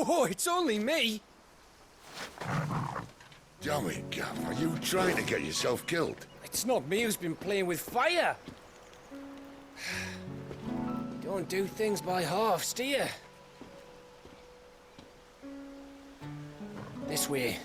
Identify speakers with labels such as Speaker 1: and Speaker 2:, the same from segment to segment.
Speaker 1: Oh, it's only me.
Speaker 2: Damn it, Gav. Are you trying to get yourself killed?
Speaker 1: It's not me who's been playing with fire. Don't do things by halves, do you? This way.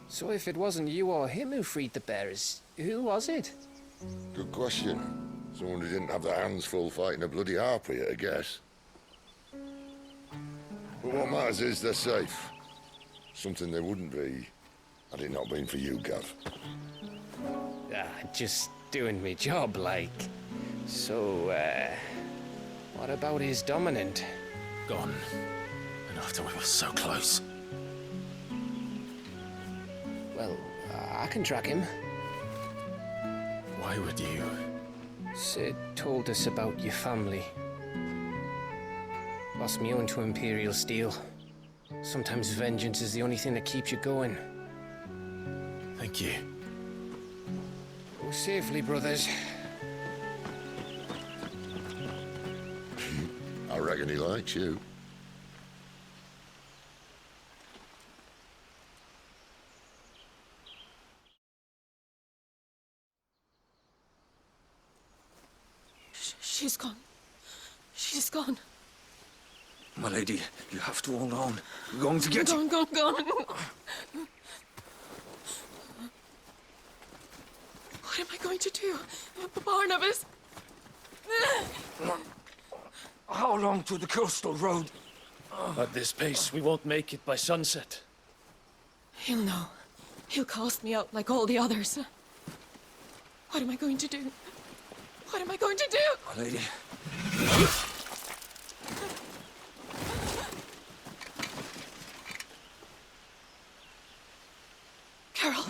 Speaker 1: So if it wasn't you or him who freed the bearers, who was it?
Speaker 2: Good question. Someone who didn't have their hands full fighting a bloody harpy, I guess. But what matters is they're safe. Something they wouldn't be had it not been for you, Gav.
Speaker 1: Just doing me job, like. So, what about his dominant?
Speaker 3: Gone. And after we were so close.
Speaker 1: Well, I can track him.
Speaker 3: Why would you?
Speaker 1: Cid told us about your family. Lost me own to Imperial steel. Sometimes vengeance is the only thing that keeps you going.
Speaker 3: Thank you.
Speaker 1: Go safely, brothers.
Speaker 2: I reckon he likes you.
Speaker 4: She's gone. She's gone.
Speaker 3: My lady, you have to hold on. We're going to get you.
Speaker 4: Gone. What am I going to do? Barnabas?
Speaker 3: How long to the coastal road?
Speaker 5: At this pace, we won't make it by sunset.
Speaker 4: He'll know. He'll cast me out like all the others. What am I going to do? What am I going to do?
Speaker 3: My lady.
Speaker 4: Carol.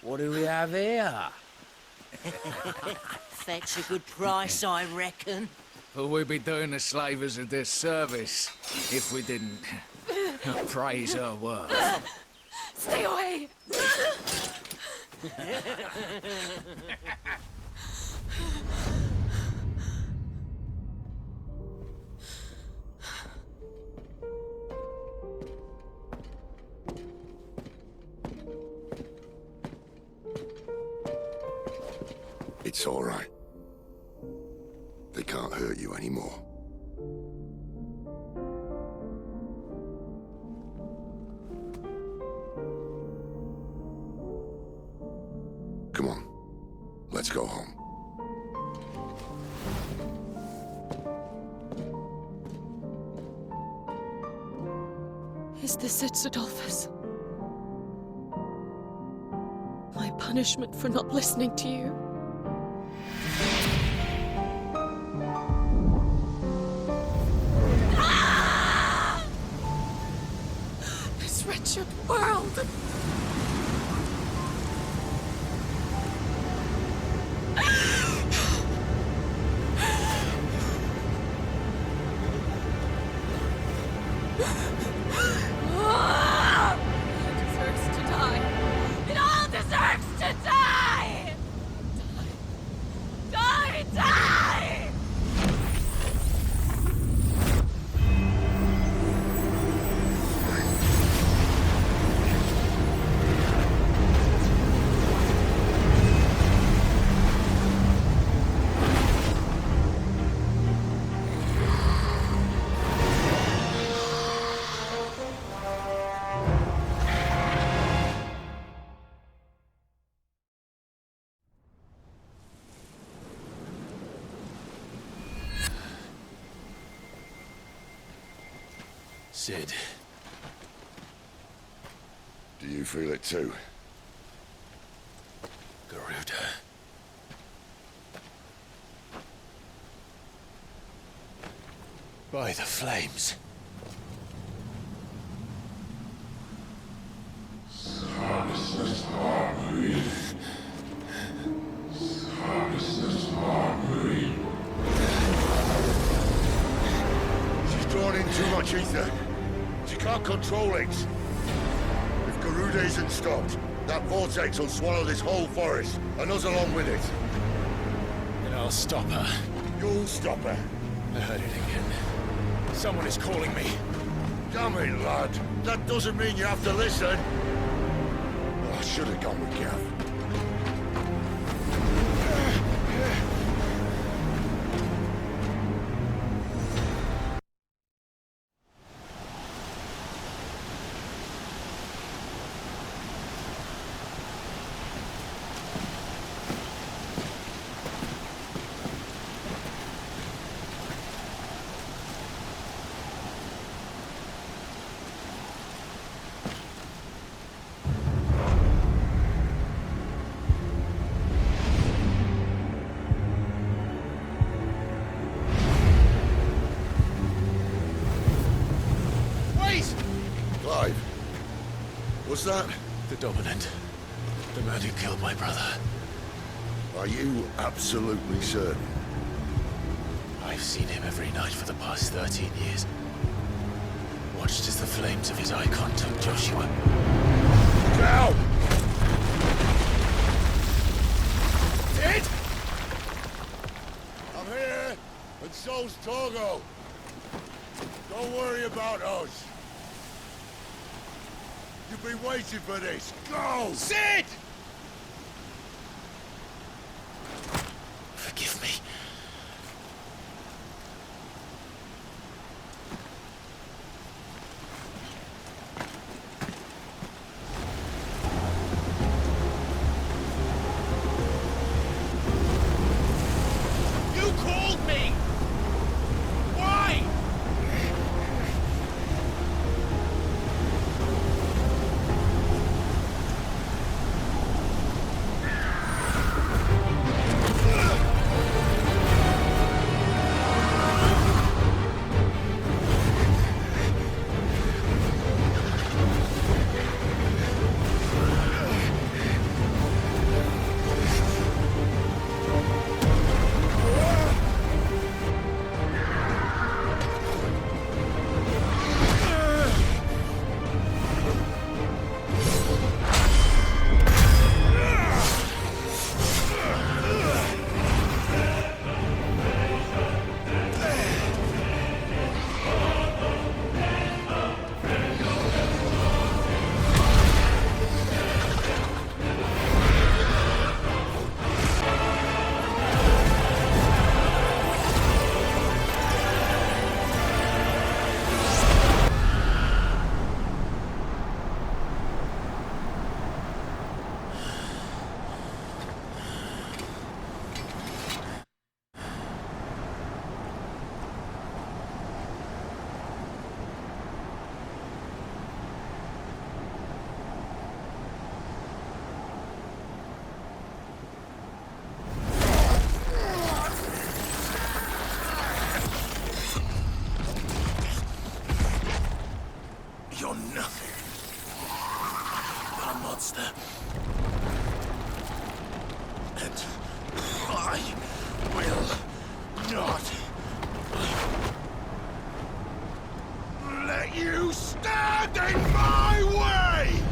Speaker 1: What do we have here?
Speaker 6: Fetch a good price, I reckon.
Speaker 7: Well, we'd be doing the slavers a disservice if we didn't praise her work.
Speaker 4: Stay away!
Speaker 2: It's all right. They can't hurt you anymore. Come on. Let's go home.
Speaker 4: Is this it, Cidolfus? My punishment for not listening to you? This wretched world!
Speaker 5: Cid.
Speaker 2: Do you feel it too?
Speaker 5: Garuda. By the flames.
Speaker 2: Ether. She can't control it. If Garuda isn't stopped, that vortex will swallow this whole forest, and us along with it.
Speaker 1: Then I'll stop her.
Speaker 2: You'll stop her.
Speaker 1: I heard it again. Someone is calling me.
Speaker 2: Damn it, lad. That doesn't mean you have to listen. I should have gone with Gav. Clive, what's that?
Speaker 5: The Dominant. The man who killed my brother.
Speaker 2: Are you absolutely certain?
Speaker 5: I've seen him every night for the past 13 years. Watched as the flames of his Eikon took Joshua.
Speaker 2: Now!
Speaker 5: Dead?
Speaker 2: I'm here, and so's Togo. Don't worry about us. You've been waiting for this. Go!
Speaker 5: Sid! Forgive me. You called me! Why? You're nothing but a monster. And I will not let you stand in my way!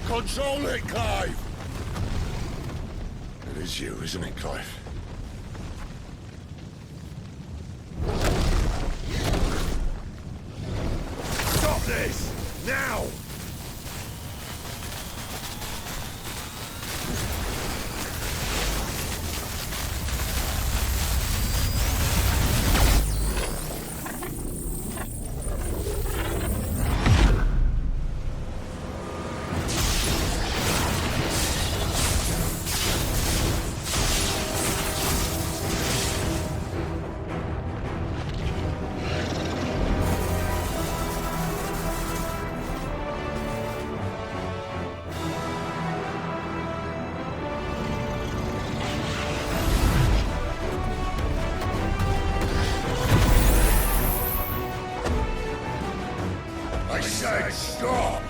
Speaker 2: Control it, Clive! It is you, isn't it, Clive? Stop this! Now! I said stop!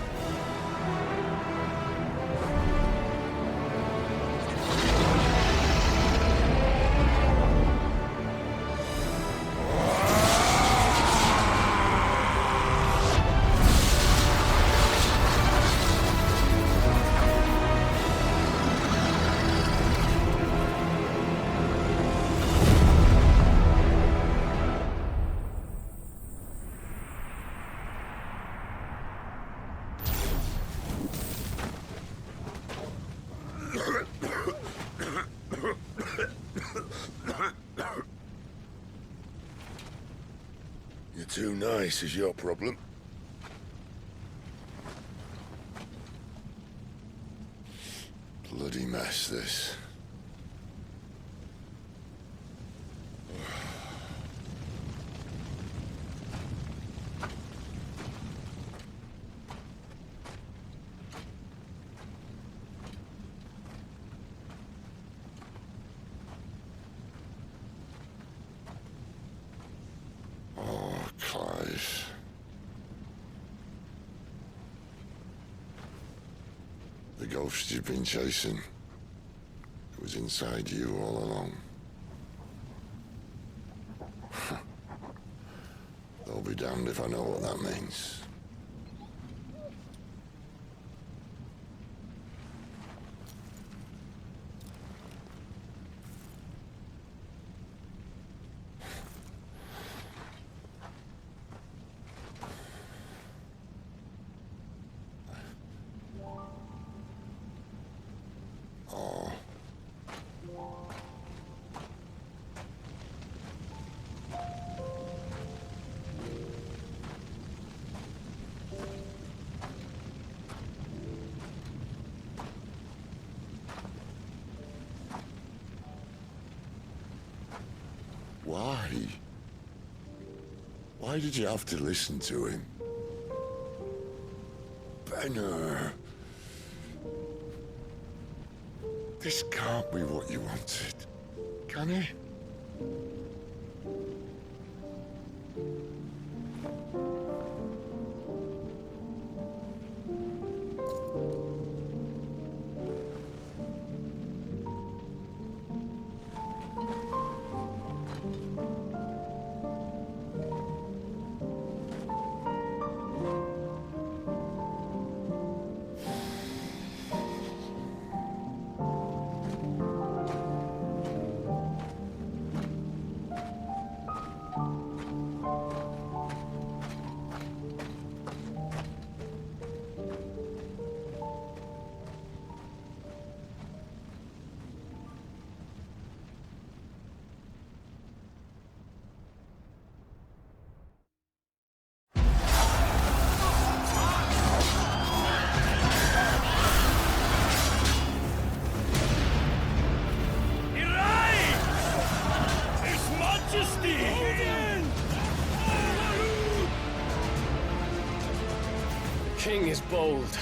Speaker 2: You're too nice is your problem. Bloody mess, this. Clive. The ghost you've been chasing was inside you all along. I'll be damned if I know what that means. Why? Why did you have to listen to him? Benner. This can't be what you wanted, can it?
Speaker 1: King is bold,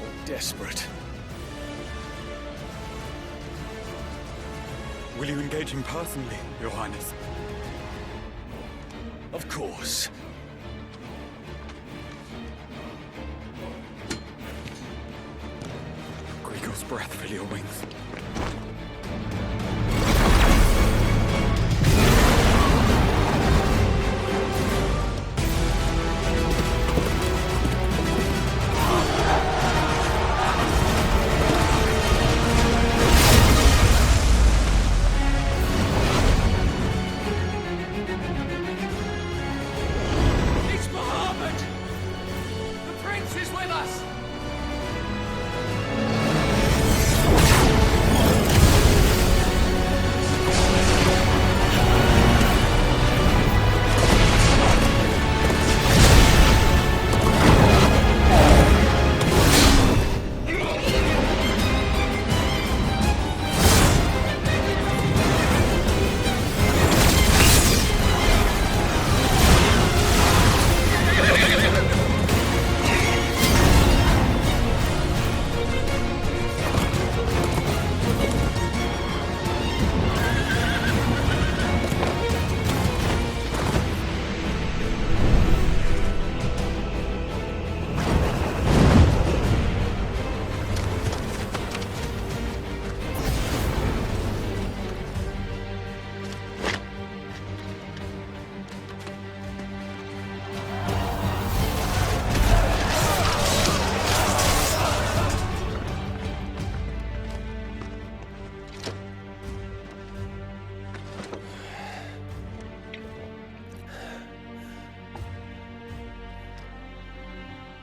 Speaker 1: or desperate.
Speaker 8: Will you engage him personally, Your Highness?
Speaker 1: Of course.
Speaker 8: Grigor's breath fill your wings.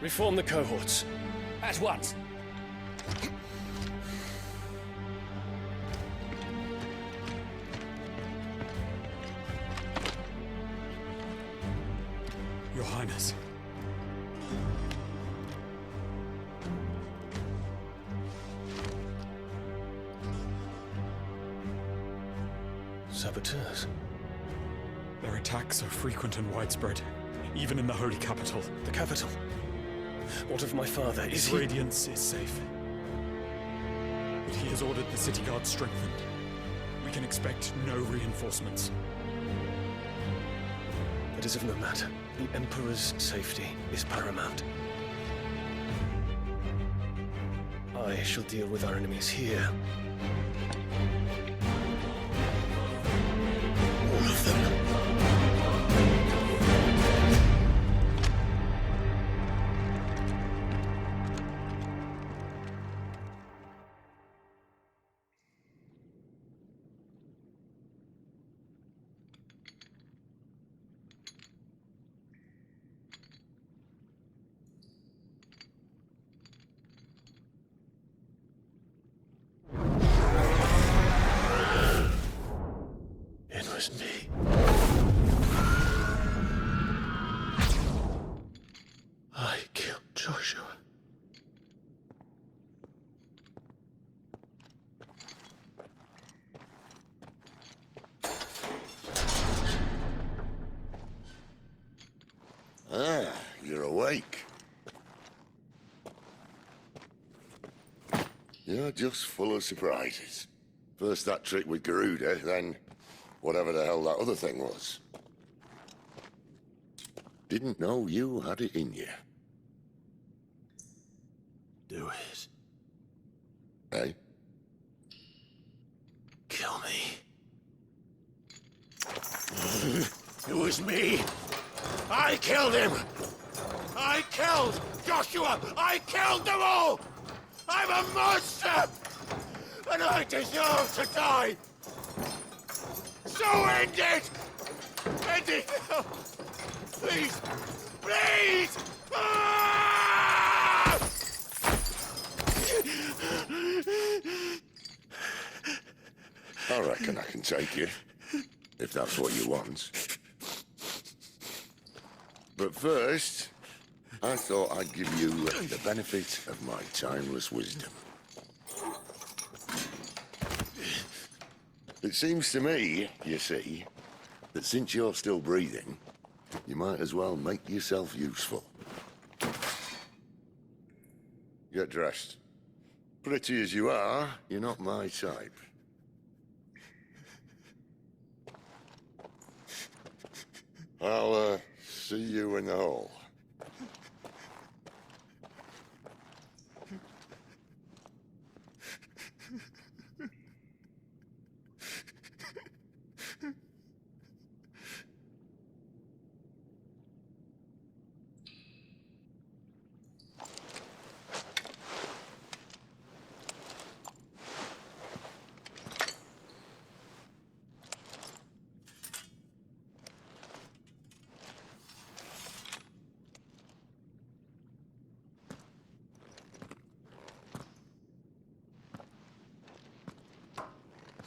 Speaker 1: Reform the cohorts. At once.
Speaker 8: Your Highness.
Speaker 5: Saboteurs.
Speaker 8: Their attacks are frequent and widespread, even in the holy capital.
Speaker 5: The capital. What of my father? Is
Speaker 8: His
Speaker 5: he...
Speaker 8: radiance is safe. But he has ordered the city guard strengthened. We can expect no reinforcements.
Speaker 5: That is of no matter. The Emperor's safety is paramount. I shall deal with our enemies here. All of them. It was me. I killed Joshua.
Speaker 2: Ah, you're awake. You're just full of surprises. First that trick with Garuda, then whatever the hell that other thing was. Didn't know you had it in you.
Speaker 5: Do it.
Speaker 2: Eh?
Speaker 5: Kill me.
Speaker 2: It was me. I killed him. I killed Joshua. I killed them all. I'm a monster. And I deserve to die. So end it. End it now. Please. Please. Ah! I reckon I can take you, if that's what you want. But first, I thought I'd give you the benefit of my timeless wisdom. It seems to me, you see, that since you're still breathing, you might as well make yourself useful. Get dressed. Pretty as you are, you're not my type. I'll, see you in the hall.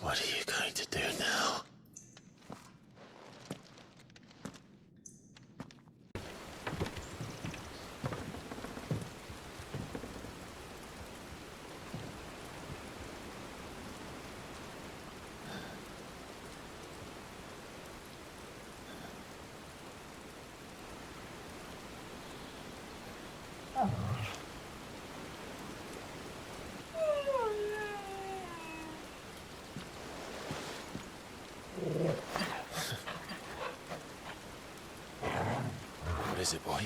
Speaker 5: What are you going to do now? What is it, boy?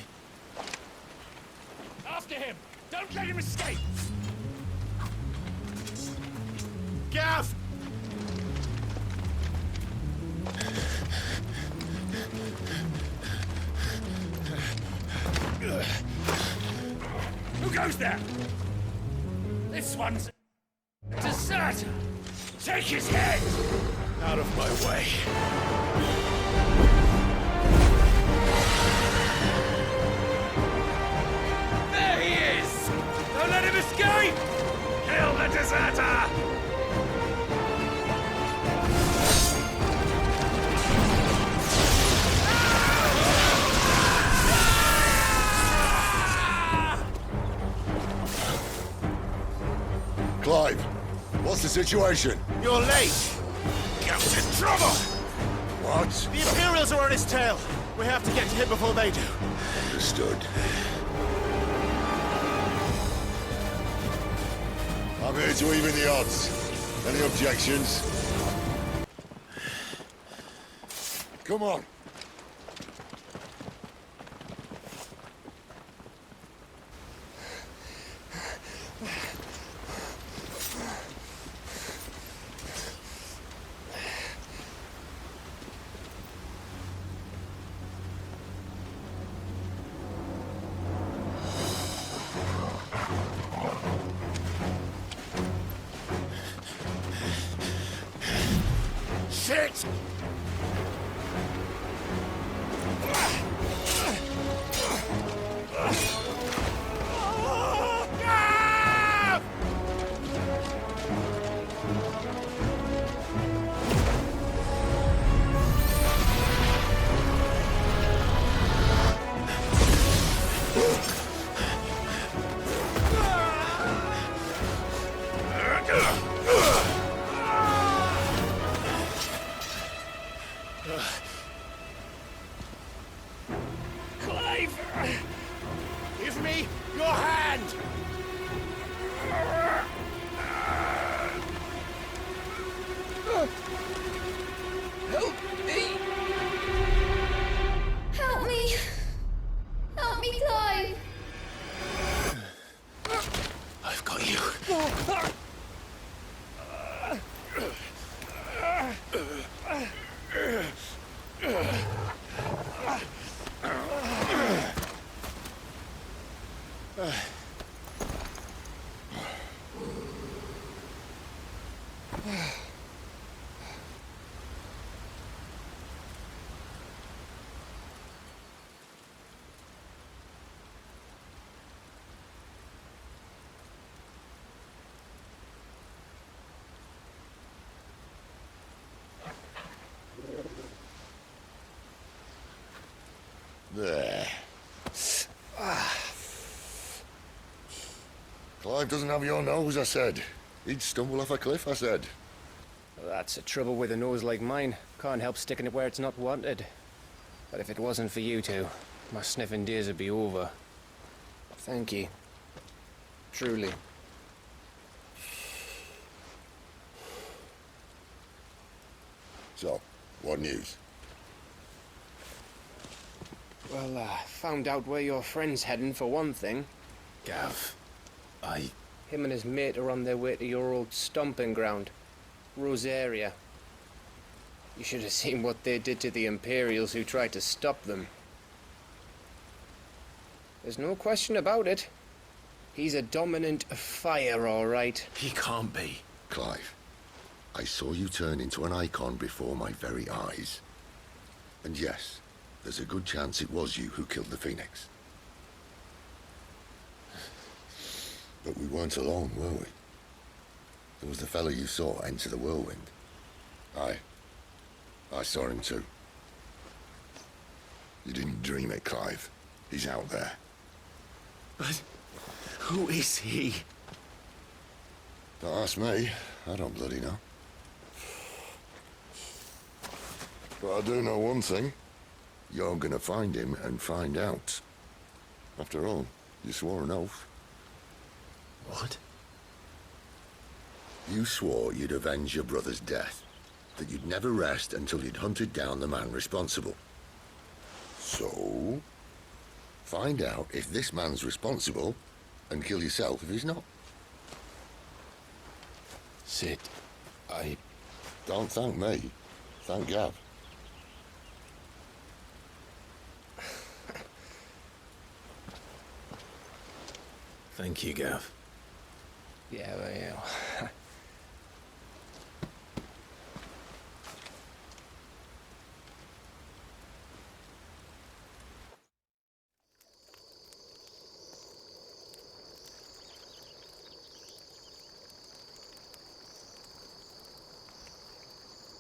Speaker 1: After him! Don't let him escape!
Speaker 2: Gav!
Speaker 1: Who goes there? This one's a deserter! Take his head! Out of my way!
Speaker 2: Situation?
Speaker 1: You're late! Get in trouble!
Speaker 2: What?
Speaker 1: The Imperials are on his tail! We have to get to him before they do.
Speaker 2: Understood. I'm here to even the odds. Any objections? Come on.
Speaker 1: Shit! Clive! Give me your hand!
Speaker 4: Help me!
Speaker 9: Help me! Help me, Clive!
Speaker 5: I've got you.
Speaker 2: There. Clive doesn't have your nose, I said. He'd stumble off a cliff, I said.
Speaker 10: Well, that's the trouble with a nose like mine. Can't help sticking it where it's not wanted. But if it wasn't for you two, my sniffing days would be over. Thank you. Truly.
Speaker 2: So, what news?
Speaker 10: Well, found out where your friend's heading for one thing.
Speaker 5: Gav,
Speaker 10: Him and his mate are on their way to your old stomping ground, Rosaria. You should have seen what they did to the Imperials who tried to stop them. There's no question about it. He's a dominant fire, all right.
Speaker 5: he can't be.
Speaker 2: Clive, I saw you turn into an Eikon before my very eyes. And yes, there's a good chance it was you who killed the Phoenix. But we weren't alone, were we? There was the fellow you saw enter the whirlwind. I saw him too. You didn't dream it, Clive. He's out there.
Speaker 5: But who is he?
Speaker 2: Don't ask me. I don't bloody know. But I do know one thing. You're gonna find him and find out. After all, you swore an oath.
Speaker 5: What?
Speaker 2: You swore you'd avenge your brother's death. That you'd never rest until you'd hunted down the man responsible. So, find out if this man's responsible, and kill yourself if he's not.
Speaker 5: Cid,
Speaker 2: Don't thank me. Thank Gav.
Speaker 5: Thank you, Gav.
Speaker 10: Yeah, well, yeah.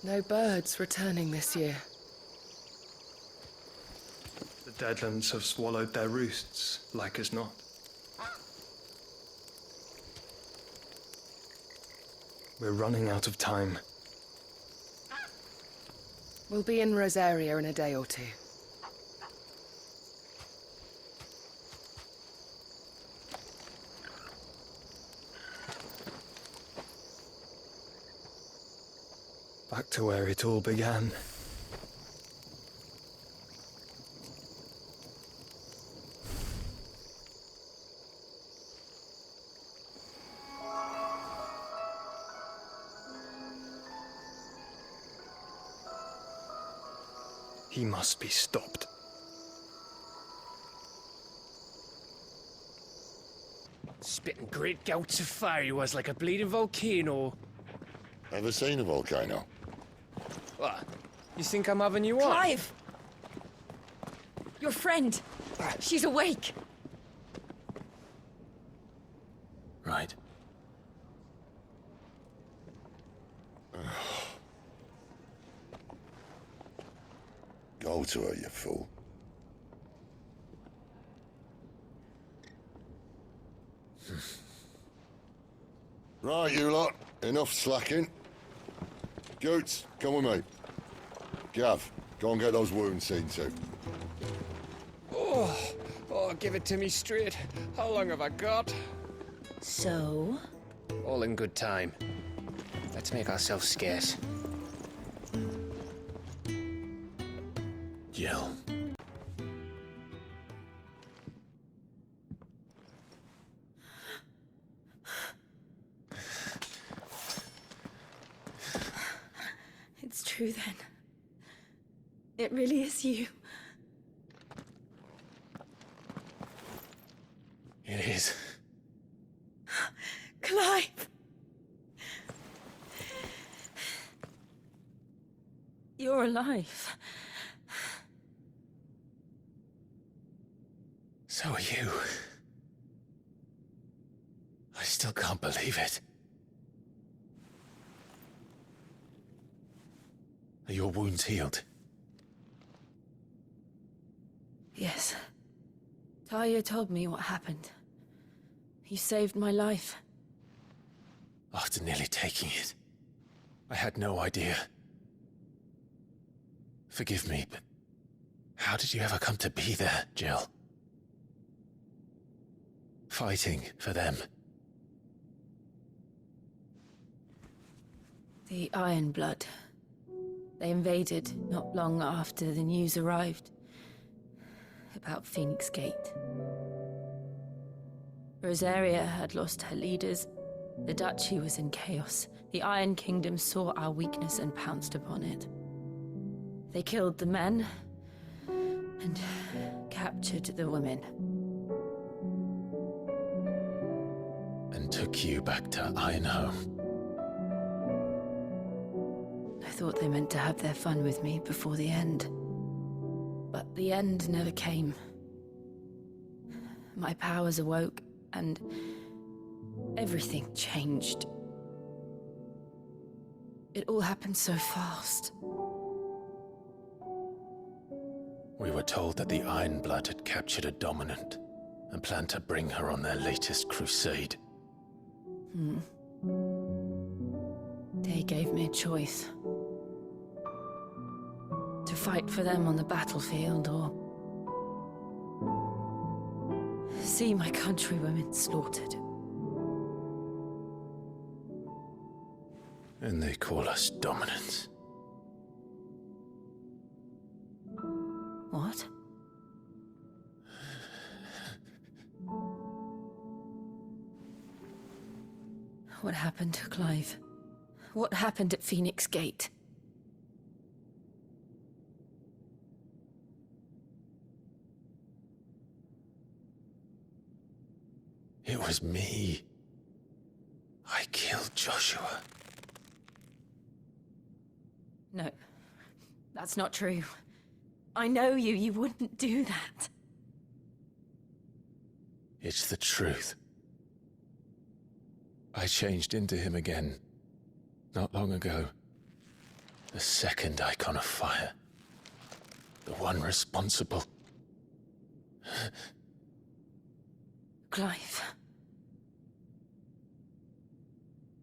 Speaker 4: No birds returning this year.
Speaker 11: The Deadlands have swallowed their roosts, like as not. We're running out of time.
Speaker 12: We'll be in Rosaria in a day or two.
Speaker 11: Back to where it all began. He must be stopped.
Speaker 10: Spitting great gouts of fire he was, like a bleeding volcano.
Speaker 2: Ever seen a volcano?
Speaker 10: What? You think I'm having you on?
Speaker 4: Clive! Your friend! She's awake!
Speaker 5: Right.
Speaker 2: Go to her, you fool. Right, you lot. Enough slacking. Goots, come with me. Gav, go and get those wounds seen to.
Speaker 10: Oh, give it to me straight. How long have I got?
Speaker 6: So?
Speaker 10: All in good time. Let's make ourselves scarce.
Speaker 5: Jill.
Speaker 4: It's true then. It really is you.
Speaker 5: It is.
Speaker 4: Clive! You're alive.
Speaker 5: So are you. I still can't believe it. Are your wounds healed?
Speaker 4: Yes. Talia told me what happened. You saved my life.
Speaker 5: After nearly taking it, I had no idea. Forgive me, but how did you ever come to be there, Jill? Fighting for them.
Speaker 4: The Iron Blood. They invaded not long after the news arrived about Phoenix Gate. Rosaria had lost her leaders. The Duchy was in chaos. The Iron Kingdom saw our weakness and pounced upon it. They killed the men and captured the women.
Speaker 5: And took you back to Ironhome.
Speaker 4: I thought they meant to have their fun with me before the end. But the end never came. My powers awoke, and everything changed. It all happened so fast.
Speaker 5: We were told that the Iron Blood had captured a dominant and planned to bring her on their latest crusade.
Speaker 4: They gave me a choice. To fight for them on the battlefield, or see my countrywomen slaughtered.
Speaker 5: And they call us dominants.
Speaker 4: What? What happened to Clive? What happened at Phoenix Gate?
Speaker 5: It was me. I killed Joshua.
Speaker 4: No, that's not true. I know you. You wouldn't do that.
Speaker 5: It's the truth. I changed into him again, not long ago. The second Icon of Fire. The one responsible.
Speaker 4: Clive.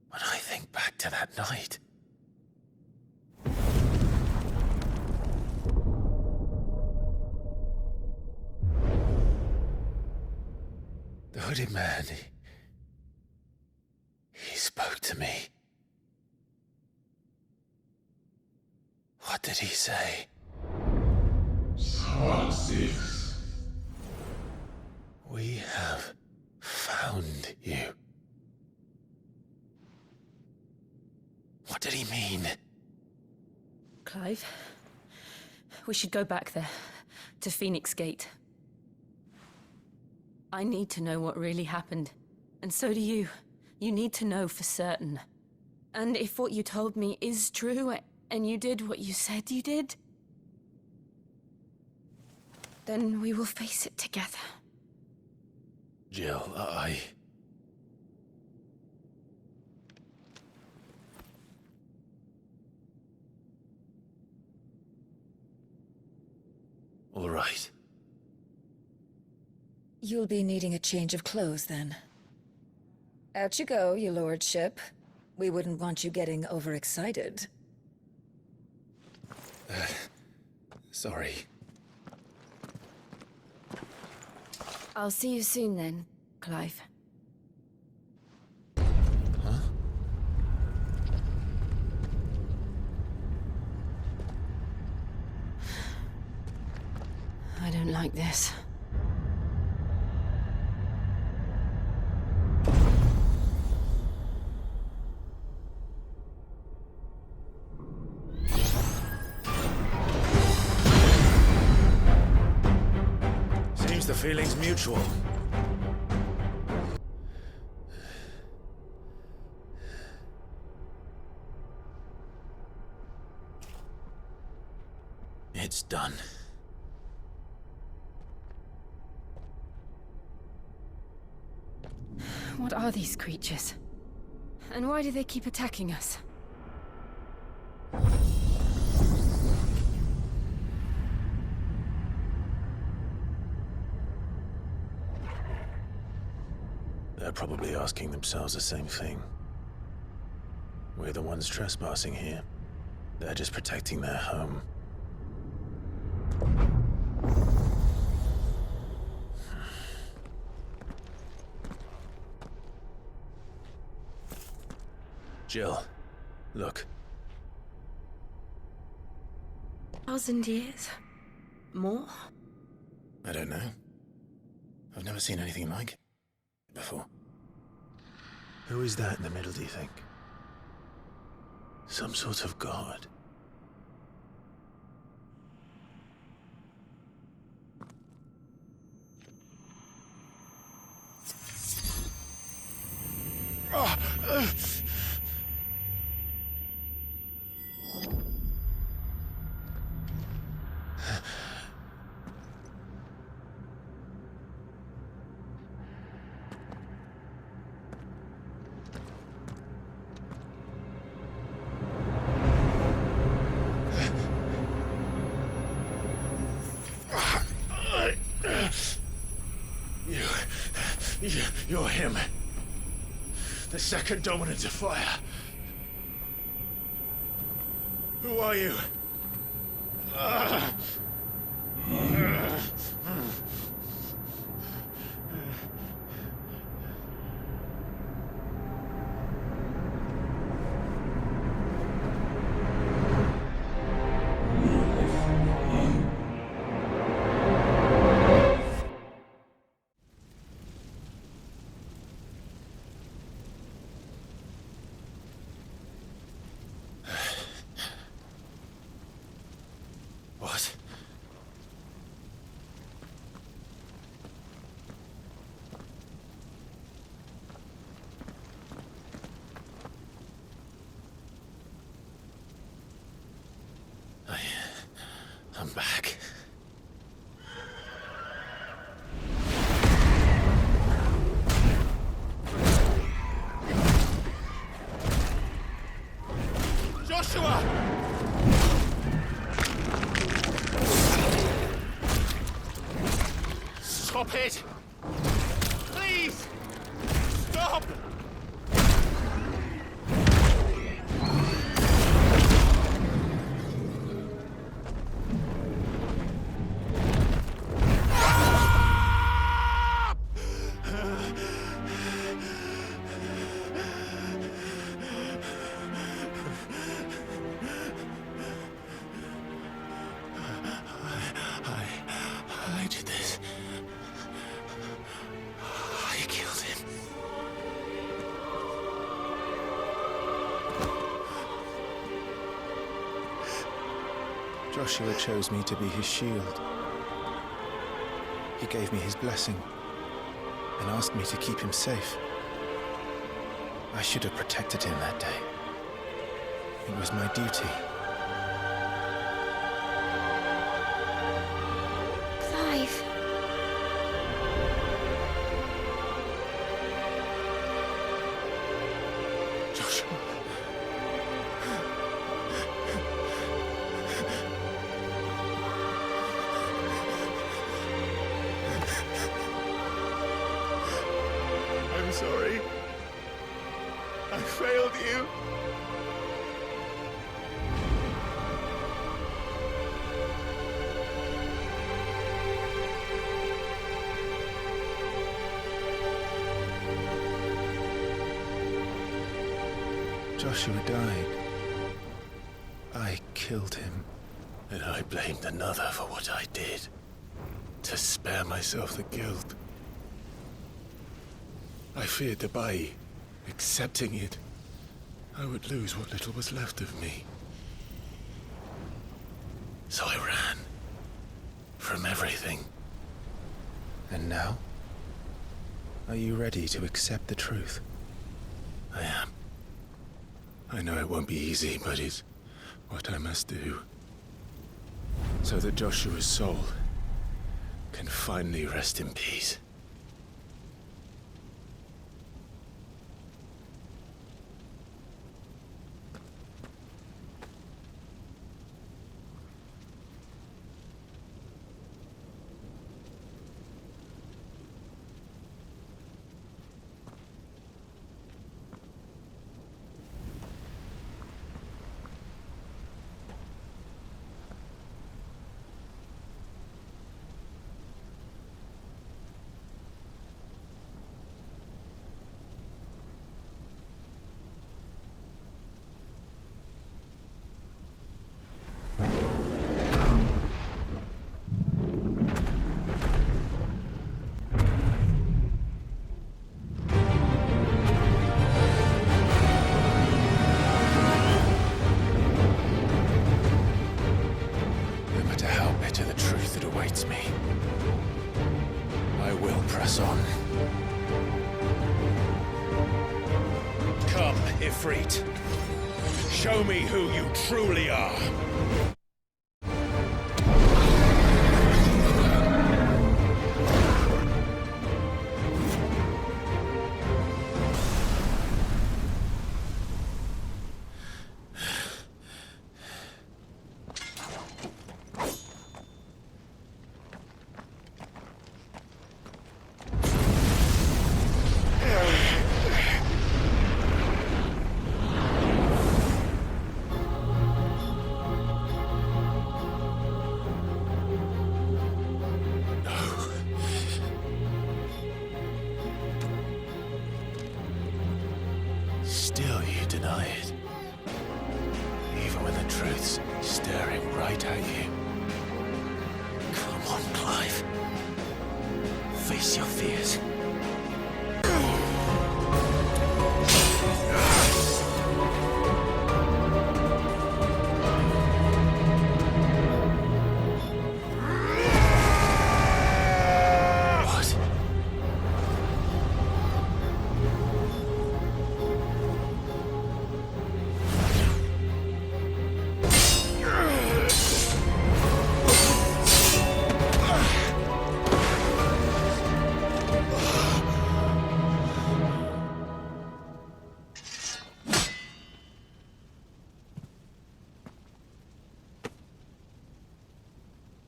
Speaker 5: When I think back to to that night. The hooded man, he spoke to me. What did he say? We have found you. What did he mean?
Speaker 4: Clive, we should go back there, to Phoenix Gate. I need to know what really happened, and so do you. You need to know for certain. And if what you told me is true, and you did what you said you did, then we will face it together.
Speaker 5: Jill, All right.
Speaker 6: You'll be needing a change of clothes, then. Out you go, your lordship. We wouldn't want you getting overexcited.
Speaker 5: Sorry.
Speaker 4: I'll see you soon then, Clive.
Speaker 5: Huh?
Speaker 4: I don't like this.
Speaker 5: Seems the feeling's mutual. It's done.
Speaker 4: What are these creatures? And why do they keep attacking us?
Speaker 5: They're probably asking themselves the same thing. We're the ones trespassing here. They're just protecting their home. Jill, look.
Speaker 4: 1,000 years? More?
Speaker 5: I don't know. I've never seen anything like it before. Who is that in the middle, do you think? Some sort of god? You're him. The second dominant of fire. Who are you? What? I'm back.
Speaker 1: Joshua! Stop it! Please! Stop!
Speaker 5: Joshua chose me to be his shield. He gave me his blessing and asked me to keep him safe. I should have protected him that day. It was my duty.
Speaker 9: Clive.
Speaker 5: Joshua.
Speaker 2: I'm sorry. I failed you.
Speaker 5: Joshua died. I killed him. And I blamed another for what I did. To spare myself the guilt. I feared that by accepting it, I would lose what little was left of me. So I ran. From everything. And now? Are you ready to accept the truth? I am. I know it won't be easy, but it's what I must do. So that Joshua's soul can finally rest in peace.
Speaker 1: Come, Ifrit. Show me who you truly are.
Speaker 5: Still you deny it. Even when the truth's staring right at you. Come on, Clive. Face your fears.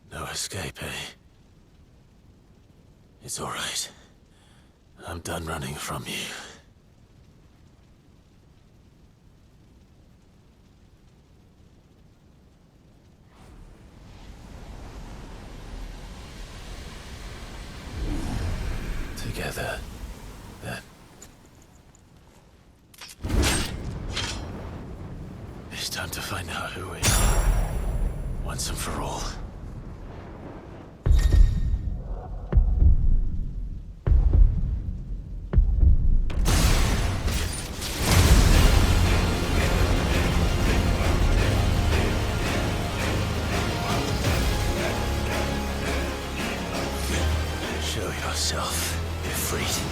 Speaker 5: No escape, eh? It's all right. I'm done running from you. Together, then. It's time to find out who we are. Once and for all. Show yourself, Ifrit.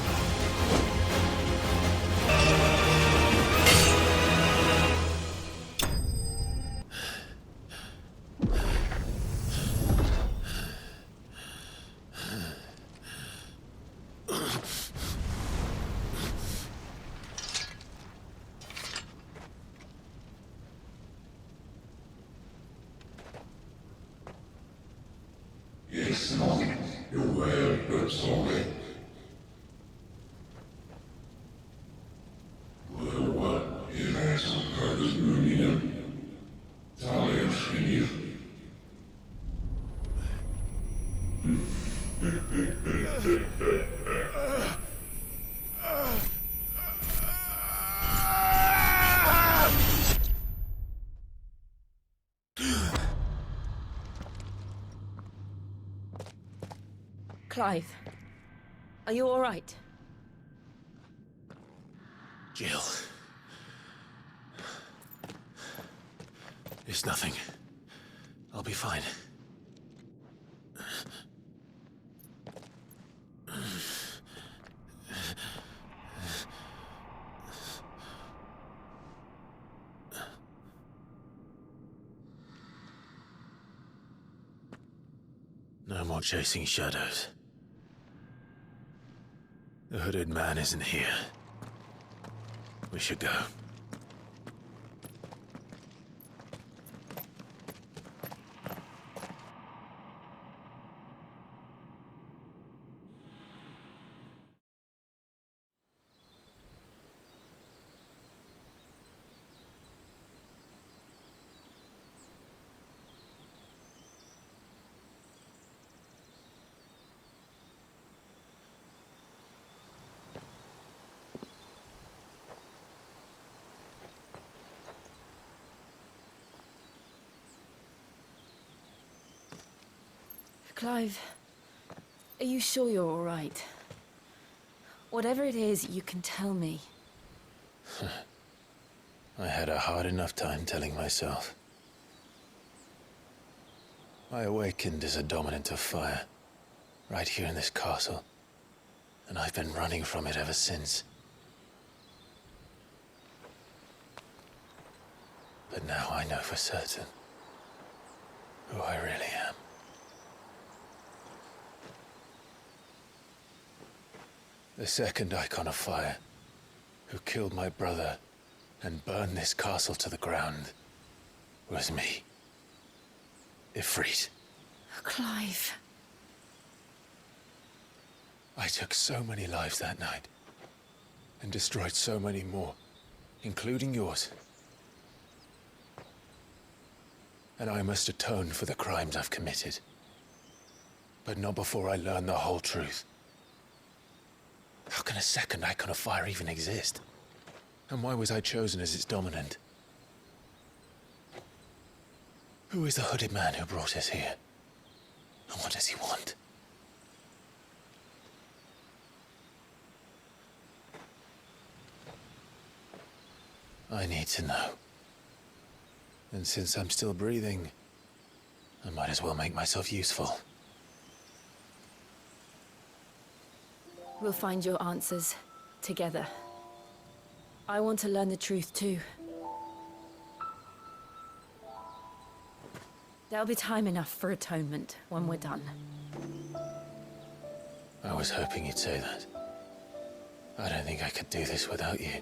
Speaker 4: Clive, are you all right?
Speaker 5: Jill. It's nothing. I'll be fine. No more chasing shadows. The hooded man isn't here. We should go.
Speaker 4: Clive, are you sure you're all right? Whatever it is, you can tell me.
Speaker 5: I had a hard enough time telling myself. I awakened as a dominant of fire, right here in this castle, and I've been running from it ever since. But now I know for certain who I really am. The second Icon of Fire, who killed my brother and burned this castle to the ground, was me. Ifrit.
Speaker 4: Clive.
Speaker 5: I took so many lives that night, and destroyed so many more, including yours. And I must atone for the crimes I've committed. But not before I learn the whole truth. How can a second Icon of Fire even exist? And why was I chosen as its dominant? Who is the hooded man who brought us here? And what does he want? I need to know. And since I'm still breathing, I might as well make myself useful.
Speaker 4: We'll find your answers together. I want to learn the truth too. There'll be time enough for atonement when we're done.
Speaker 5: I was hoping you'd say that. I don't think I could do this without you.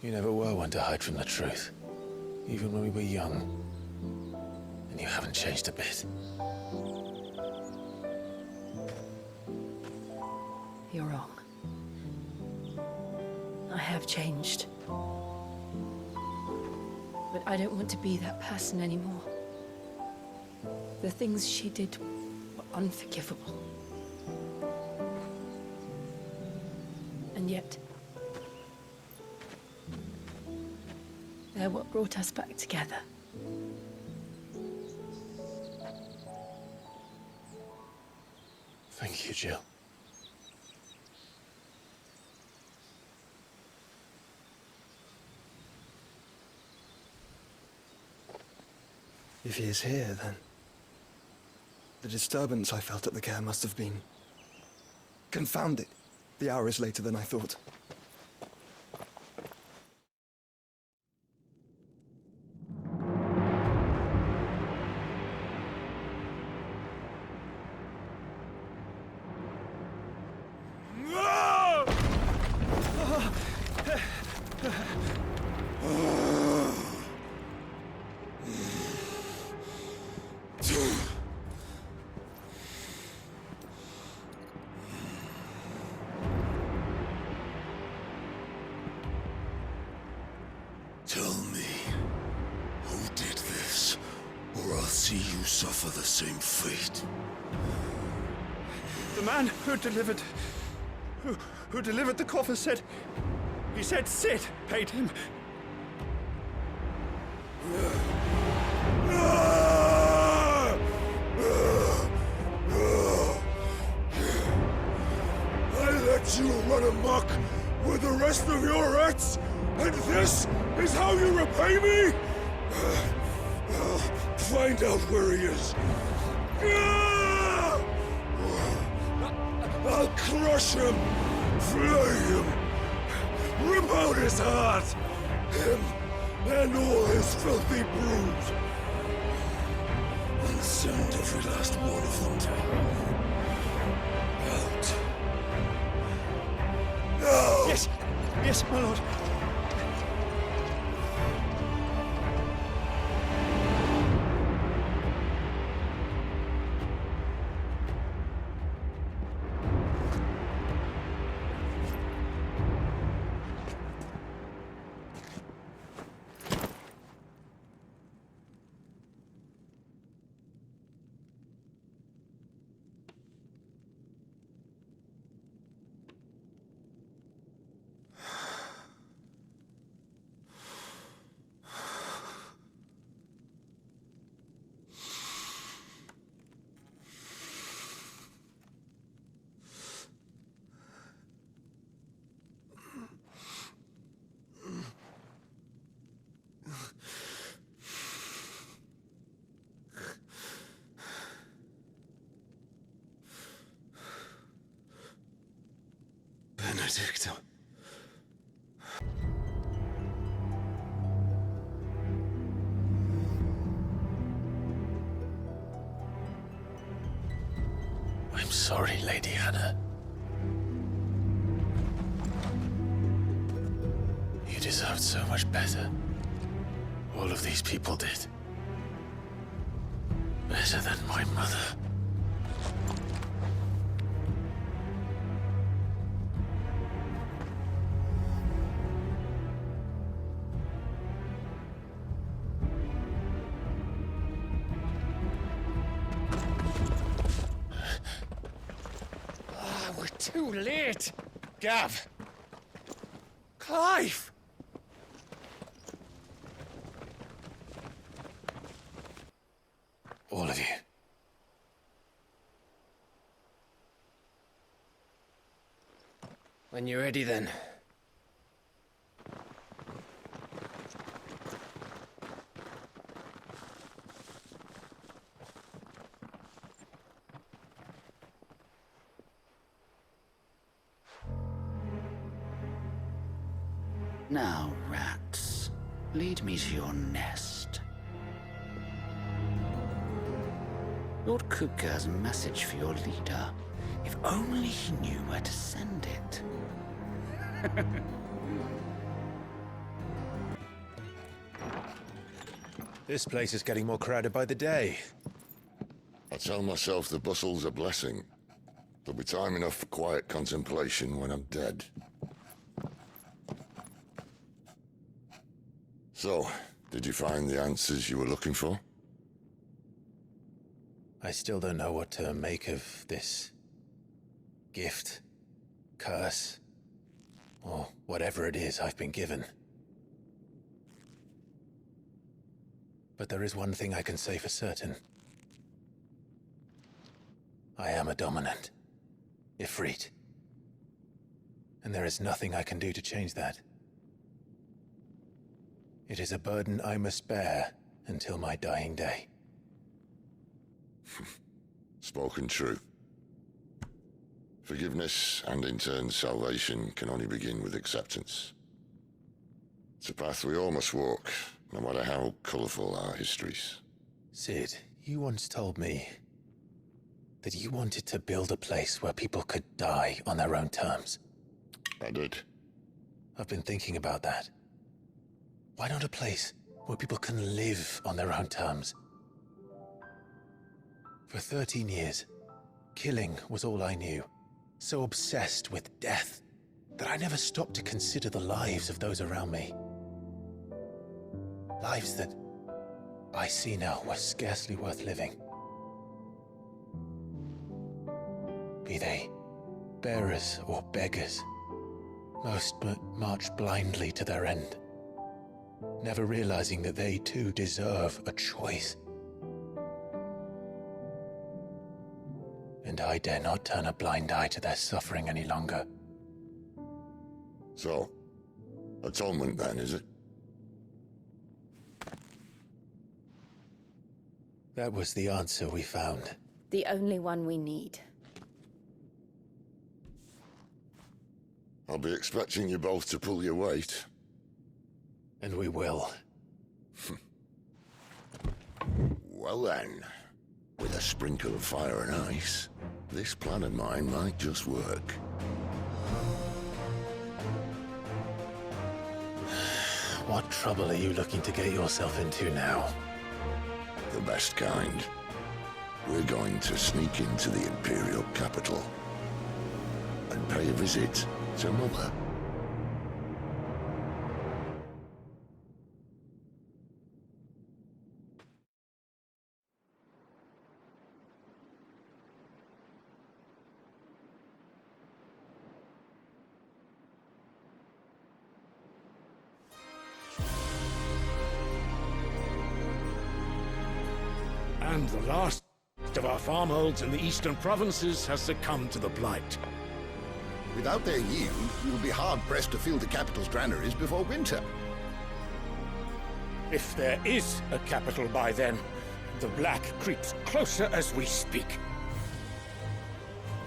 Speaker 5: You never were one to hide from the truth, even when we were young. And you haven't changed a bit.
Speaker 4: You're wrong. I have changed. But I don't want to be that person anymore. The things she did were unforgivable. And yet, they're what brought us back together.
Speaker 5: Thank you, Jill.
Speaker 11: If he is here, then the disturbance I felt at the care must have been
Speaker 13: Confound it. The hour is later than I thought.
Speaker 2: Tell me, who did this, or I'll see you suffer the same fate.
Speaker 13: The man who delivered the coffer said... He said Cid paid him.
Speaker 2: I let you run amok with the rest of your rats, and this is how you repay me? Find out where he is. I'll crush him, flay him, rip out his heart, him and all his filthy brood, and send every last one of them to hell. Out. Now!
Speaker 13: Yes, yes, my lord.
Speaker 2: Benedicta.
Speaker 5: I'm sorry, Lady Hannah. You deserved so much better. All of these people did. Better than my mother.
Speaker 7: We're too late. Gav. Clive.
Speaker 5: All of you.
Speaker 10: When you're ready, then.
Speaker 14: Now, rats, lead me to your nest. Lord Kupka has a message for your leader. If only he knew where to send it.
Speaker 5: This place is getting more crowded by the day.
Speaker 2: I tell myself the bustle's a blessing. There'll be time enough for quiet contemplation when I'm dead. So, did you find the answers you were looking for?
Speaker 5: I still don't know what to make of this gift, curse, or whatever it is I've been given. But there is one thing I can say for certain. I am a dominant, Ifrit. And there is nothing I can do to change that. It is a burden I must bear until my dying day.
Speaker 2: Spoken true. Forgiveness, and in turn salvation, can only begin with acceptance. It's a path we all must walk, no matter how colourful our histories.
Speaker 5: Cid, you once told me that you wanted to build a place where people could die on their own terms.
Speaker 2: I did.
Speaker 5: I've been thinking about that. Why not a place where people can live on their own terms? For 13 years, killing was all I knew. So obsessed with death that I never stopped to consider the lives of those around me. Lives that I see now were scarcely worth living. Be they bearers or beggars, most but march blindly to their end, never realizing that they too deserve a choice. And I dare not turn a blind eye to their suffering any longer.
Speaker 2: So, Atonement then, is it?
Speaker 5: That was the answer we found.
Speaker 4: The only one we need.
Speaker 2: I'll be expecting you both to pull your weight.
Speaker 5: And we will.
Speaker 2: Well then, with a sprinkle of fire and ice, this plan of mine might just work.
Speaker 5: What trouble are you looking to get yourself into now?
Speaker 2: The best kind. We're going to sneak into the Imperial capital and pay a visit to Mother.
Speaker 1: And the last of our farmholds in the eastern provinces has succumbed to the blight.
Speaker 15: Without their yield, we will be hard-pressed to fill the capital's granaries before winter.
Speaker 1: If there is a capital by then, the black creeps closer as we speak.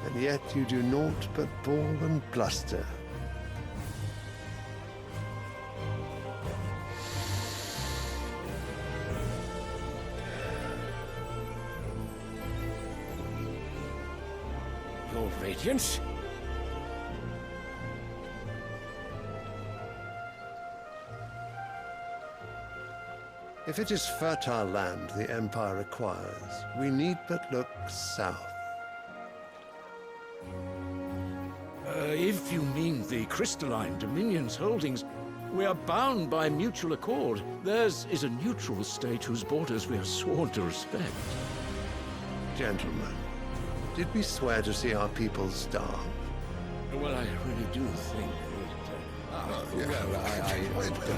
Speaker 11: And yet you do naught but bawl and bluster.
Speaker 1: Your Radiance?
Speaker 11: If it is fertile land the Empire requires, we need but look south.
Speaker 1: If you mean the crystalline Dominion's holdings, we are bound by mutual accord. Theirs is a neutral state whose borders we are sworn to respect.
Speaker 11: Gentlemen, did we swear to see our people starve?
Speaker 1: Well, I really do think that...
Speaker 15: I don't think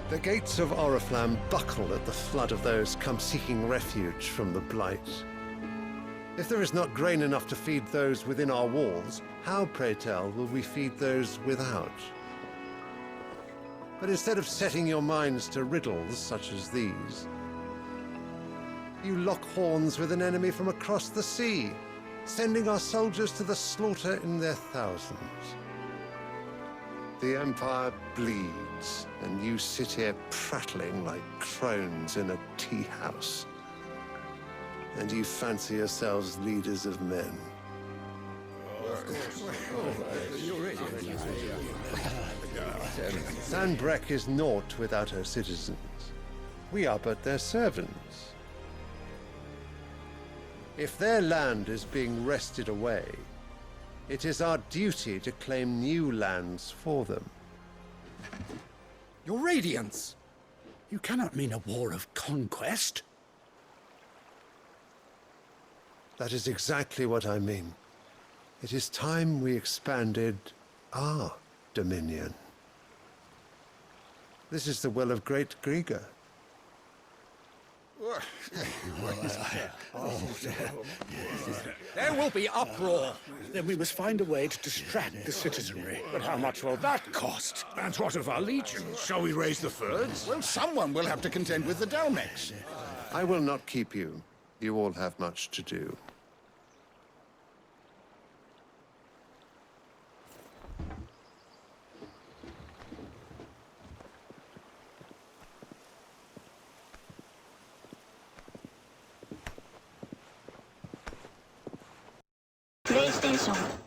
Speaker 11: The gates of Oriflamme buckle at the flood of those come seeking refuge from the Blight. If there is not grain enough to feed those within our walls, how, pray tell, will we feed those without? But instead of setting your minds to riddles such as these, you lock horns with an enemy from across the sea, sending our soldiers to the slaughter in their thousands. The Empire bleeds, and you sit here prattling like crones in a tea house. And you fancy yourselves leaders of men. Sanbreque is naught without her citizens. We are but their servants. If their land is being wrested away, it is our duty to claim new lands for them.
Speaker 16: Your Radiance! You cannot mean a war of conquest.
Speaker 11: That is exactly what I mean. It is time we expanded our dominion. This is the will of great Grieger.
Speaker 16: There will be uproar. Then we must find a way to distract the citizenry. But how much will that cost?
Speaker 1: And what of our legion? Shall we raise the furs?
Speaker 15: Well, someone will have to contend with the Dalmex.
Speaker 11: I will not keep you. You all have much to do.
Speaker 17: PlayStation